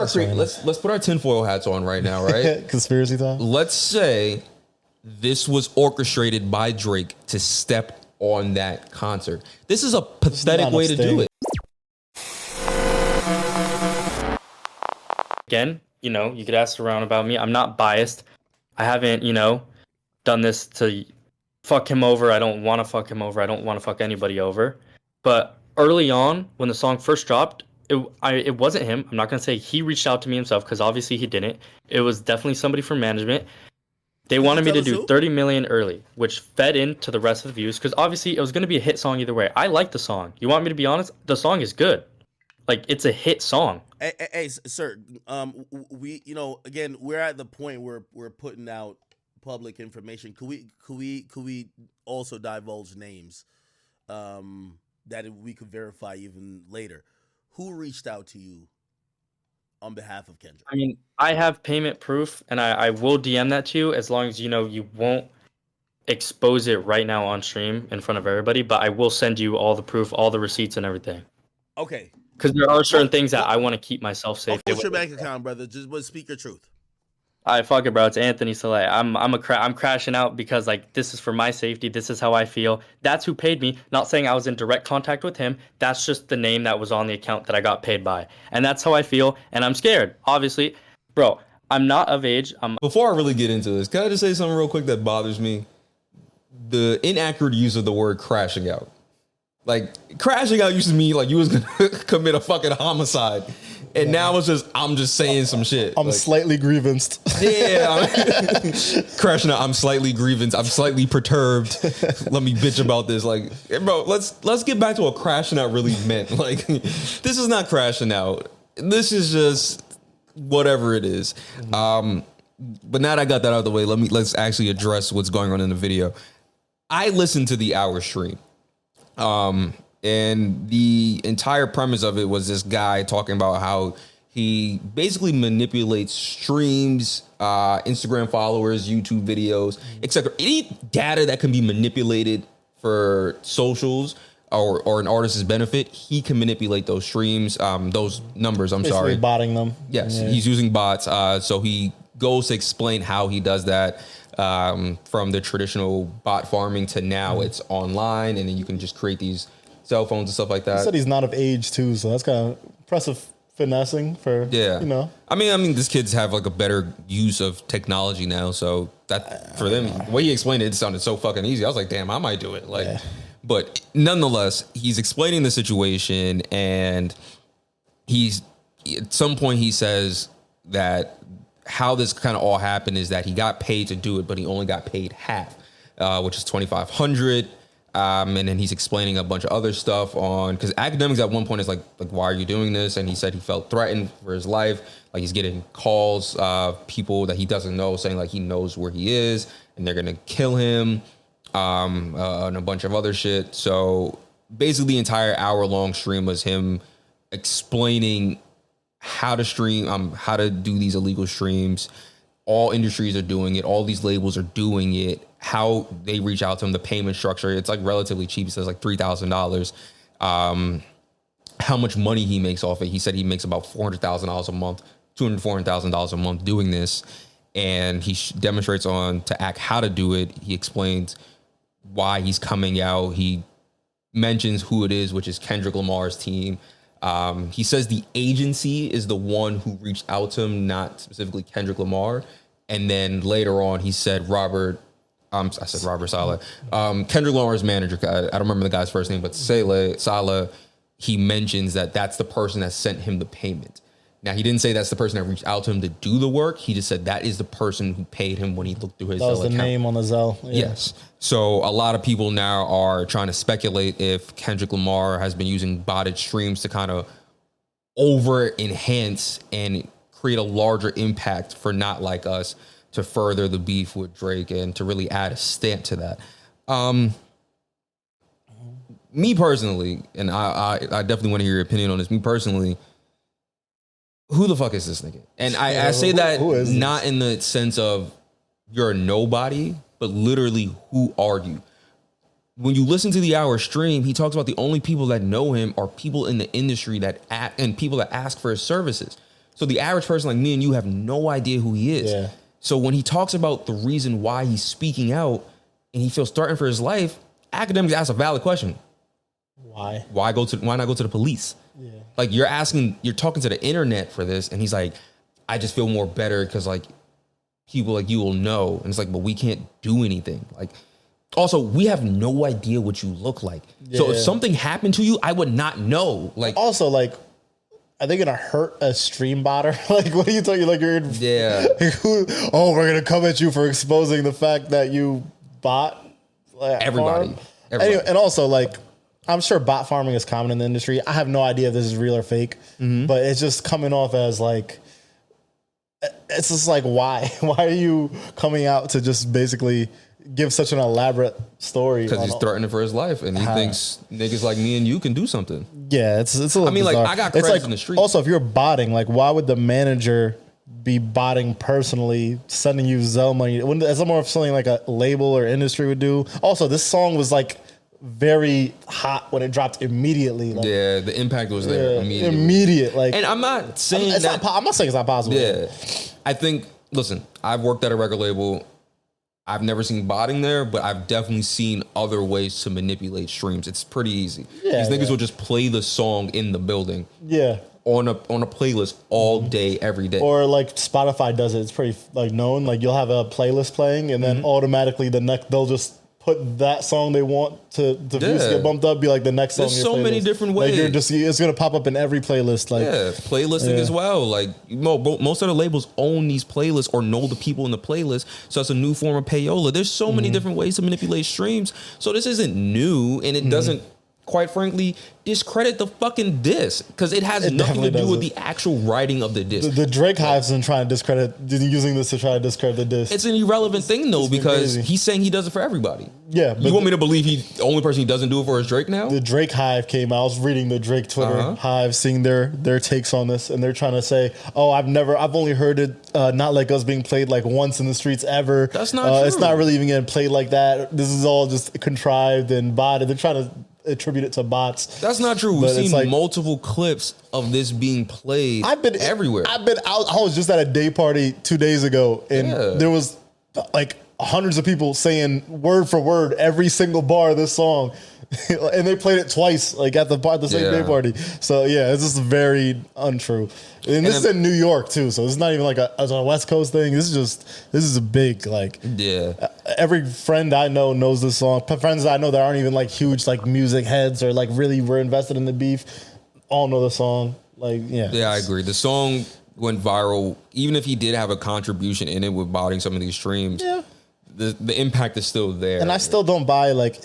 Let's put our tinfoil hats on right now, right? Conspiracy time. Let's say this was orchestrated by Drake to step on that concert. This is a pathetic way to do it. Again, you could ask around about me. I'm not biased. I haven't, done this to fuck him over. I don't want to fuck him over. I don't want to fuck anybody over. But early on, when the song first dropped, it wasn't him. I'm not going to say he reached out to me himself, because obviously he didn't. It was definitely somebody from management. They wanted me to do 30 million early, which fed into the rest of the views, because obviously it was going to be a hit song either way. I like the song. You want me to be honest? The song is good. Like, it's a hit song. Hey, sir. We, again, we're at the point where we're putting out public information. Could we also divulge names that we could verify even later? Who reached out to you on behalf of Kendrick? I mean, I have payment proof, and I will DM that to you, as long as you won't expose it right now on stream in front of everybody. But I will send you all the proof, all the receipts, and everything. Okay. Because there are certain things that I want to keep myself safe. What's your bank account, brother? Just speak your truth. All right, fuck it, bro. It's Anthony Saleh. I'm crashing out because, like, this is for my safety. This is how I feel. That's who paid me. Not saying I was in direct contact with him. That's just the name that was on the account that I got paid by. And that's how I feel. And I'm scared, obviously. Bro, I'm not of age. Before I really get into this, can I just say something real quick that bothers me? The inaccurate use of the word crashing out. Like, crashing out used to mean like you was going to commit a fucking homicide. And now it's just, I'm just saying some shit. I'm slightly grievanced. Yeah. Crashing out. I'm slightly grievance. I'm slightly perturbed. Let me bitch about this. Like, bro, let's get back to what crashing out really meant. Like, this is not crashing out. This is just whatever it is. But now that I got that out of the way, let's actually address what's going on in the video. I listened to the hour stream. And the entire premise of it was this guy talking about how he basically manipulates streams, Instagram followers, YouTube videos, etc. Any data that can be manipulated for socials or an artist's benefit, he can manipulate those streams, those numbers. I'm Basically sorry, botting them. Yes, he's using bots. So he goes to explain how he does that. From the traditional bot farming to now it's online, and then you can just create these cell phones and stuff like that. He said he's not of age too, so that's kind of impressive finessing for, I mean, these kids have like a better use of technology now, so that for them, the way he explained it, it sounded so fucking easy. I was like, damn, I might do it. Like, but nonetheless, he's explaining the situation, and at some point he says that how this kind of all happened is that he got paid to do it, but he only got paid half, which is $2,500. And then he's explaining a bunch of other stuff because Academics at one point is like, why are you doing this? And he said he felt threatened for his life. Like, he's getting calls, people that he doesn't know saying like he knows where he is and they're going to kill him, and a bunch of other shit. So basically the entire hour-long stream was him explaining how to stream, how to do these illegal streams. All industries are doing it. All these labels are doing it. How they reach out to him, the payment structure. It's like relatively cheap. It says like $3,000. How much money he makes off it. He said he makes about $400,000 a month, $400,000 a month doing this. And he demonstrates to act how to do it. He explains why he's coming out. He mentions who it is, which is Kendrick Lamar's team. He says the agency is the one who reached out to him, not specifically Kendrick Lamar. And then later on, he said Robert Saleh. Kendrick Lamar's manager, I don't remember the guy's first name, but Saleh, he mentions that that's the person that sent him the payment. Now, he didn't say that's the person that reached out to him to do the work. He just said that is the person who paid him when he looked through his Zelle account. That was the name on the Zelle. Yeah. Yes. So a lot of people now are trying to speculate if Kendrick Lamar has been using botted streams to kind of over-enhance and create a larger impact for Not Like Us to further the beef with Drake and to really add a stamp to that. Me personally, and I definitely want to hear your opinion on this. Me personally, who the fuck is this nigga? And I say that not in the sense of you're a nobody, but literally, who are you? When you listen to the hour stream, he talks about the only people that know him are people in the industry and people that ask for his services. So the average person like me and you have no idea who he is. Yeah. So when he talks about the reason why he's speaking out and he feels threatened for his life, academics ask a valid question. Why? Why not go to the police? Yeah. Like you're talking to the internet for this, and he's like, I just feel more better because like people like you will know. And it's like, but we can't do anything. Like, also, we have no idea what you look like. Yeah. So if something happened to you, I would not know. Like, also, like, are they gonna hurt a stream botter? Like, what are you talking? Like, you're in, yeah. Oh, we're gonna come at you for exposing the fact that you bot. Like, everybody. Anyway, and also, like, I'm sure bot farming is common in the industry. I have no idea if this is real or fake, but it's just coming off as like, it's just like, why? Why are you coming out to just basically give such an elaborate story? Because he's threatening for his life, and he thinks niggas like me and you can do something. Yeah, it's a little I mean, bizarre. like, I got credits in the street. Also, if you're botting, like, why would the manager be botting personally, sending you Zelle money? That's more of something like a label or industry would do. Also, this song was like very hot when it dropped immediately. Like, yeah, the impact was there immediately. Immediate, like, and I'm not saying I'm not saying it's not possible. Yeah, I think. Listen, I've worked at a record label. I've never seen botting there, but I've definitely seen other ways to manipulate streams. It's pretty easy. Yeah, these niggas will just play the song in the building. Yeah. On a playlist all day, every day. Or like Spotify does it. It's pretty like known. Like you'll have a playlist playing, and then automatically they'll just put that song they want to views get bumped up. Be like the next song. There's so many different ways. Like it's gonna pop up in every playlist. Like playlisting as well. Like most of the labels own these playlists or know the people in the playlist. So it's a new form of payola. There's so many different ways to manipulate streams. So this isn't new, and it doesn't, quite frankly, discredit the fucking diss, because it has nothing to do with the actual writing of the diss. The Drake Hive's been trying to discredit, using this to try to discredit the diss. It's an irrelevant thing though, because he's saying he does it for everybody. Yeah, but you want me to believe the only person he doesn't do it for is Drake now? The Drake Hive came out. I was reading the Drake Twitter Hive, seeing their takes on this, and they're trying to say, "Oh, I've only heard it not like us being played like once in the streets ever. That's not true. It's not really even getting played like that. This is all just contrived and botted." They're trying to attribute it to bots. That's not true. We've seen multiple clips of this being played everywhere. I was just at a day party 2 days ago, and there was like hundreds of people saying word for word every single bar of this song. And they played it twice, like at the same day party. So yeah, it's just very untrue. And this is in New York too, so it's not even like a West Coast thing. This is a big every friend I know knows this song. Friends I know that aren't even like huge like music heads or like really were invested in the beef all know the song. Like I agree. The song went viral, even if he did have a contribution in it with botting some of these streams. Yeah, the impact is still there. And I still don't buy like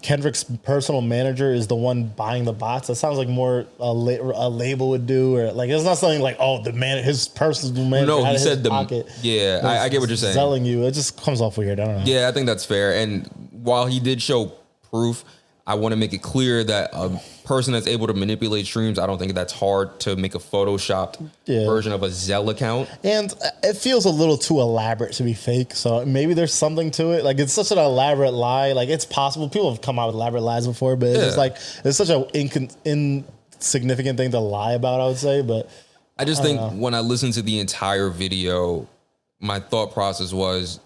Kendrick's personal manager is the one buying the bots. That sounds like more a label would do, or like it's not something like his personal manager. No, he said pocket. Yeah, I get what you're saying. Selling you, it just comes off weird. I don't know. Yeah, I think that's fair. And while he did show proof, I want to make it clear that a person that's able to manipulate streams, I don't think that's hard to make a photoshopped version of a Zelle account. And it feels a little too elaborate to be fake. So maybe there's something to it. Like it's such an elaborate lie. Like it's possible. People have come out with elaborate lies before, but it's like it's such an insignificant thing to lie about, I would say. But I just think when I listened to the entire video, my thought process was,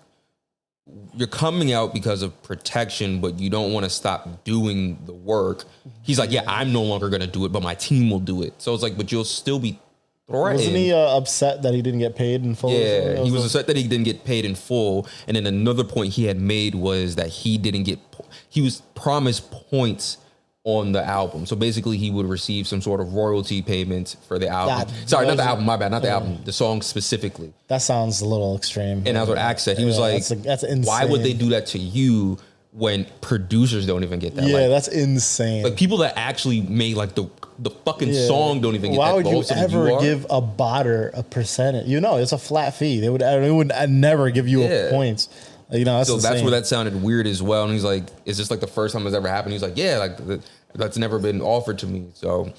you're coming out because of protection, but you don't want to stop doing the work. He's like, yeah, I'm no longer going to do it, but my team will do it. So it's like, but you'll still be threatened. Wasn't he upset that he didn't get paid in full? Yeah, he was upset that he didn't get paid in full. And then another point he had made was that he was promised points on the album. So basically he would receive some sort of royalty payment for the album. Sorry, not the album, my bad, not the album, the song specifically. That sounds a little extreme. And that's what Axe said. He was like, that's insane. Why would they do that to you when producers don't even get that? Yeah, that's insane. Like people that actually made like the fucking song don't even get that. Why would you ever give a botter a percentage? It's a flat fee. They would never give you a points. That's insane. That's where that sounded weird as well. And he's like, it's just like the first time it's ever happened. He's like, yeah, like that's never been offered to me. So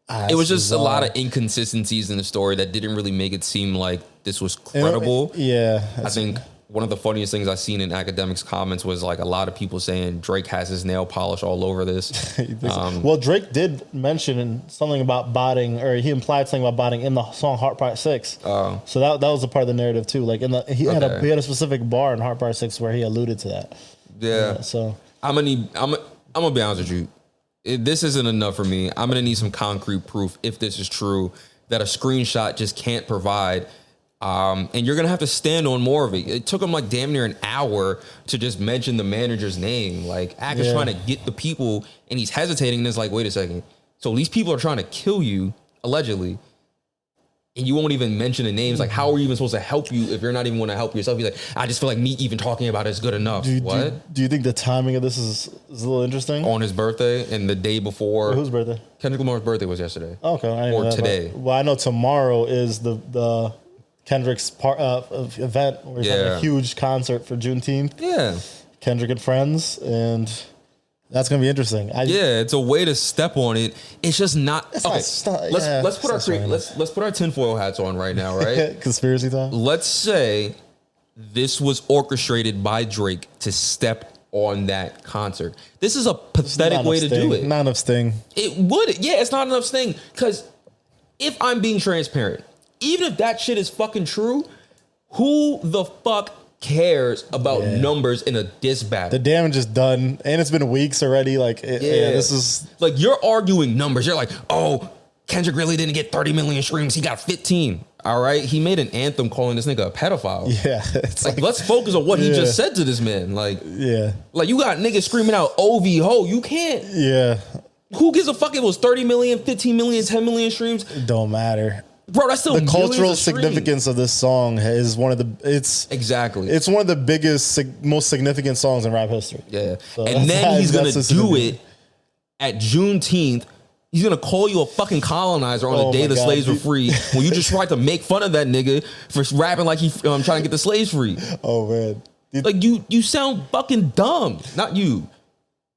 it was just a lot of inconsistencies in the story that didn't really make it seem like this was credible. I think one of the funniest things I've seen in academics comments was like a lot of people saying Drake has his nail polish all over this. Well, Drake did mention something about botting, or he implied something about botting in the song Heart Part 6. So that was a part of the narrative too. Like he had a specific bar in Heart Part 6 where he alluded to that. Yeah. So I'm gonna be honest with you. This isn't enough for me. I'm gonna need some concrete proof, if this is true, that a screenshot just can't provide. And you're gonna have to stand on more of it. It took him like damn near an hour to just mention the manager's name. Like Ak is trying to get the people, and he's hesitating. And it's like, wait a second. So these people are trying to kill you allegedly, and you won't even mention the names. Like, how are you even supposed to help you if you're not even want to help yourself? He's like, I just feel like me even talking about it is good enough. do you think the timing of this is a little interesting? On his birthday and the day before. Whose birthday? Kendrick Lamar's birthday was yesterday. Okay, I didn't know that, today. Well, I know tomorrow is the Kendrick's event where he's having a huge concert for Juneteenth. Yeah. Kendrick and friends, and that's gonna be interesting. It's a way to step on it. It's just not okay. Let's put our tinfoil hats on right now, right? Conspiracy time. Let's say this was orchestrated by Drake to step on that concert. This is a pathetic way to do it. Not enough sting. It would, it's not enough sting. Because if I'm being transparent, even if that shit is fucking true, who the fuck cares about numbers in a diss battle? The damage is done, and it's been weeks already. Like, this is like you're arguing numbers. You're like, oh, Kendrick really didn't get 30 million streams. He got 15. All right, he made an anthem calling this nigga a pedophile. Yeah, it's like let's focus on what he just said to this man. Like, like you got niggas screaming out "OV ho." You can't. Yeah. Who gives a fuck? It was 30 million, 15 million, 10 million streams. It don't matter. Bro, that's still the cultural significance of this song is one of the it's one of the biggest, most significant songs in rap history. Yeah, so and then he's gonna do it at Juneteenth. He's gonna call you a fucking colonizer on the day the slaves were free when you just tried to make fun of that nigga for rapping like he trying to get the slaves free. Oh man, like you sound fucking dumb. Not you.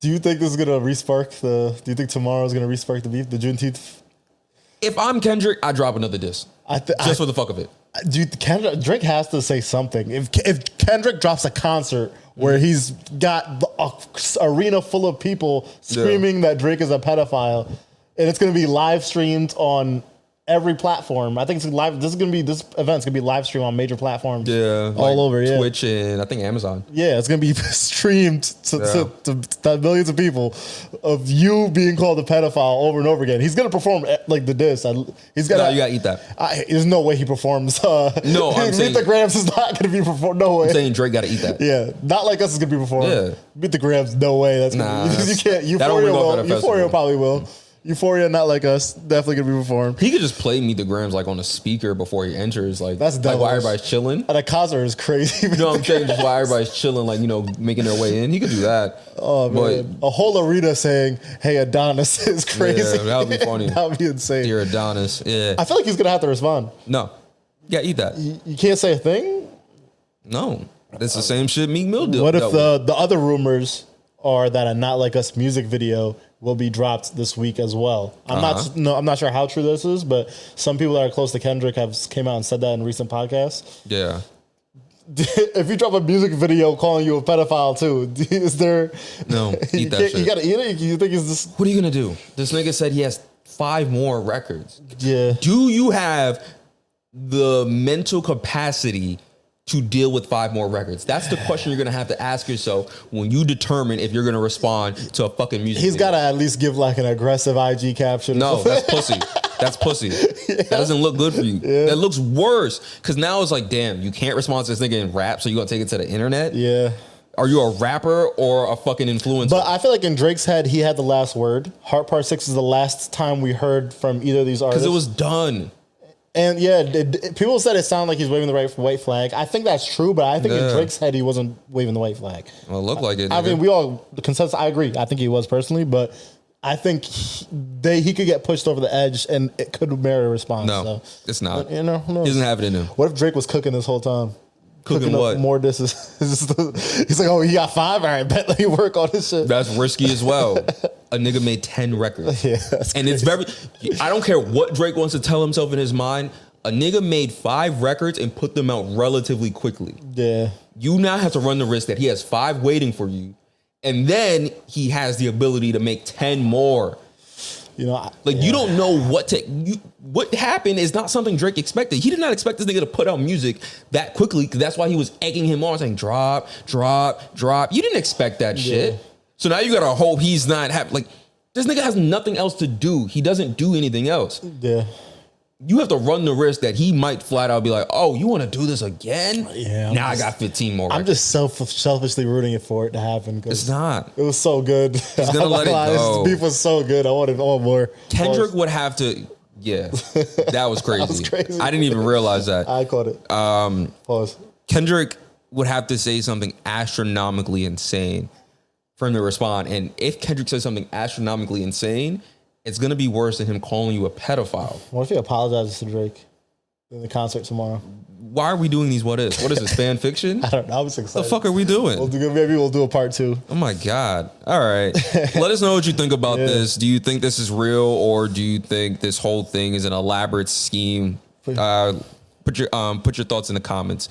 Do you think this is gonna respark the? Do you think tomorrow is gonna respark the beef? The Juneteenth. If I'm Kendrick, I drop another diss. Just for the fuck of it. Drake has to say something. If Kendrick drops a concert where he's got an arena full of people screaming that Drake is a pedophile, and it's going to be live streamed on every platform. I think it's live. This event's gonna be live streamed on major platforms. All over. Twitch and I think Amazon. Yeah, it's gonna be streamed to millions of people of you being called a pedophile over and over again. He's gonna perform like the diss. He's got. No, you gotta eat that. There's no way he performs. No, I'm saying Meet the Grams is not gonna be performed. No way. I'm saying Drake gotta eat that. Yeah, not like us is gonna be performed. Yeah, Meet the Grams. No way. That's you can't. Euphoria will. Euphoria probably will. Euphoria, not like us, definitely gonna be performed. He could just play Meet the Grams like on a speaker before he enters, like that's like while everybody's chilling. That concert is crazy. You know what I'm saying? Just while everybody's chilling, like making their way in. He could do that. Oh man, a whole arena saying, "Hey, Adonis" is crazy. Yeah, that would be funny. That would be insane. Dear Adonis, yeah. I feel like he's gonna have to respond. No, yeah, eat that. You can't say a thing. No, that's the same shit Meek Mill did. What if the other rumors are that a Not Like Us music video will be dropped this week as well? I'm not sure how true this is, but some people that are close to Kendrick came out and said that in recent podcasts. Yeah. If you drop a music video calling you a pedophile too, is there? No, eat that shit. You gotta eat it. You think it's this? What are you gonna do? This nigga said he has 5 more records. Yeah. Do you have the mental capacity to deal with 5 more records? That's the question you're gonna have to ask yourself when you determine if you're gonna respond to a fucking music He's video. gotta at least give like an aggressive IG caption. No, that's pussy. That's pussy. That doesn't look good for you. Yeah. That looks worse. Cause now it's like, damn, you can't respond to this nigga in rap, so you gonna take it to the internet? Yeah. Are you a rapper or a fucking influencer? But I feel like in Drake's head, he had the last word. Heart Part 6 is the last time we heard from either of these artists. Because it was done. And yeah, people said it sounded like he's waving the white flag. I think that's true, but I think in Drake's head, he wasn't waving the white flag. Well, it looked like it. I mean, the consensus, I agree. I think he was personally, but I think he could get pushed over the edge and it could merit a response. No, it's not. But, who knows? He doesn't have it in him. What if Drake was cooking this whole time? Cooking what? More disses. He's like, oh, he got 5? All right, bet let me work on this shit. That's risky as well. A nigga made 10 records. Yeah, and it's very, I don't care what Drake wants to tell himself in his mind. A nigga made 5 records and put them out relatively quickly. Yeah. You now have to run the risk that he has 5 waiting for you, and then he has the ability to make 10 more. You know, you don't know what happened is not something Drake expected. He did not expect this nigga to put out music that quickly, because that's why he was egging him on, saying drop. You didn't expect that shit. So now you gotta hope he's not happy. This nigga has nothing else to do. He doesn't do anything else. Yeah. You have to run the risk that he might flat out be like, "Oh, you want to do this again? Yeah. I got 15 more." I'm just selfishly rooting for it to happen. It's not. It was so good. He's gonna let it go. This beef was so good. I wanted all more. Kendrick would have to. Yeah, that was crazy. That was crazy. I didn't even realize that. I caught it. Pause. Kendrick would have to say something astronomically insane for him to respond. And if Kendrick says something astronomically insane, it's going to be worse than him calling you a pedophile. What if he apologizes to Drake in the concert tomorrow? Why are we doing these what ifs? What is this, fan fiction? I don't know. I was excited. The fuck are we doing? Maybe we'll do a part 2. Oh my God. All right. Let us know what you think about this. Do you think this is real, or do you think this whole thing is an elaborate scheme? Put your thoughts in the comments.